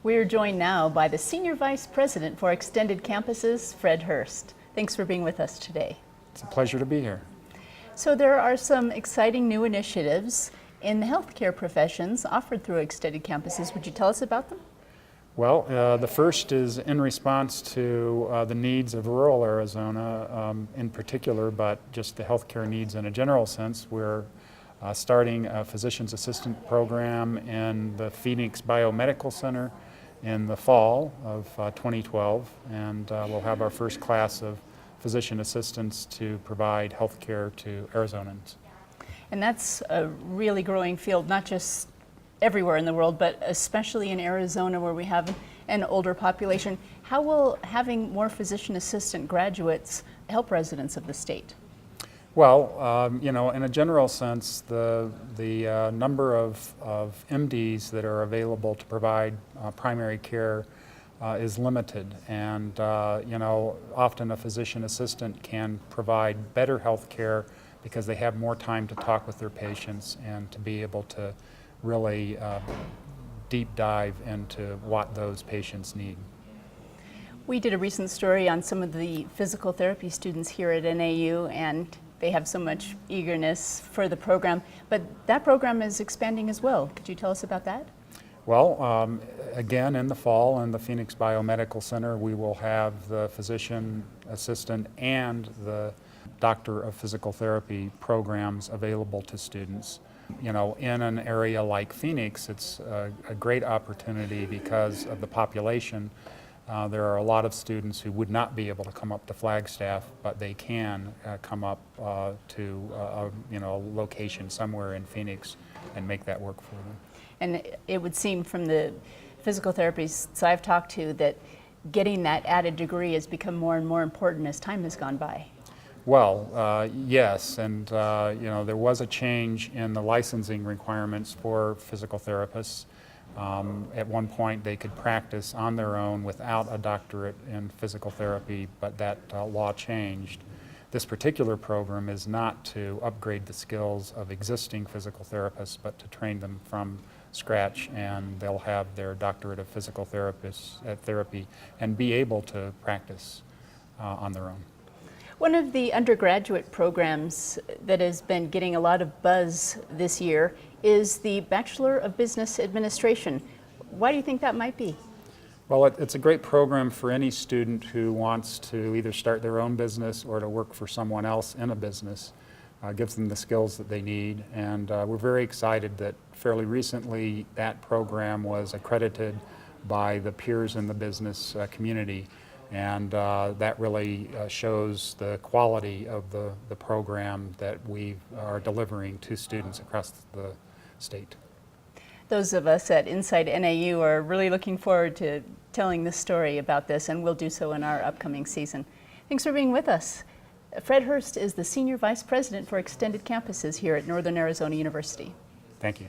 We're joined now by the Senior Vice President for Extended Campuses, Fred Hurst. Thanks for being with us today. It's a pleasure to be here. So there are some exciting new initiatives in the healthcare professions offered through Extended Campuses. Would you tell us about them? Well, the first is in response to the needs of rural Arizona in particular, but just the healthcare needs in a general sense. We're starting a physician's assistant program in the Phoenix Biomedical Center in the fall of 2012, and we'll have our first class of physician assistants to provide healthcare to Arizonans. And that's a really growing field, not just everywhere in the world, but especially in Arizona where we have an older population. How will having more physician assistant graduates help residents of the state? Well, in a general sense, the number of MDs that are available to provide primary care is limited, and often a physician assistant can provide better health care because they have more time to talk with their patients and to be able to really deep dive into what those patients need. We did a recent story on some of the physical therapy students here at NAU, and they have so much eagerness for the program, but that program is expanding as well. Could you tell us about that? Well, again, in the fall in the Phoenix Biomedical Center, we will have the physician assistant and the doctor of physical therapy programs available to students. In an area like Phoenix, it's a great opportunity because of the population. There are a lot of students who would not be able to come up to Flagstaff, but they can come up to a location somewhere in Phoenix and make that work for them. And it would seem from the physical therapists I've talked to that getting that added degree has become more and more important as time has gone by. Well, yes, and there was a change in the licensing requirements for physical therapists. At one point they could practice on their own without a doctorate in physical therapy, but that law changed. This particular program is not to upgrade the skills of existing physical therapists, but to train them from scratch, and they'll have their doctorate of physical therapy and be able to practice on their own. One of the undergraduate programs that has been getting a lot of buzz this year is the Bachelor of Business Administration. Why do you think that might be? Well, it's a great program for any student who wants to either start their own business or to work for someone else in a business. Gives them the skills that they need, and we're very excited that fairly recently that program was accredited by the peers in the business community, and that really shows the quality of the program that we are delivering to students across the state. Those of us at Inside NAU are really looking forward to telling the story about this, and we'll do so in our upcoming season. Thanks for being with us. Fred Hurst is the Senior Vice President for Extended Campuses here at Northern Arizona University. Thank you.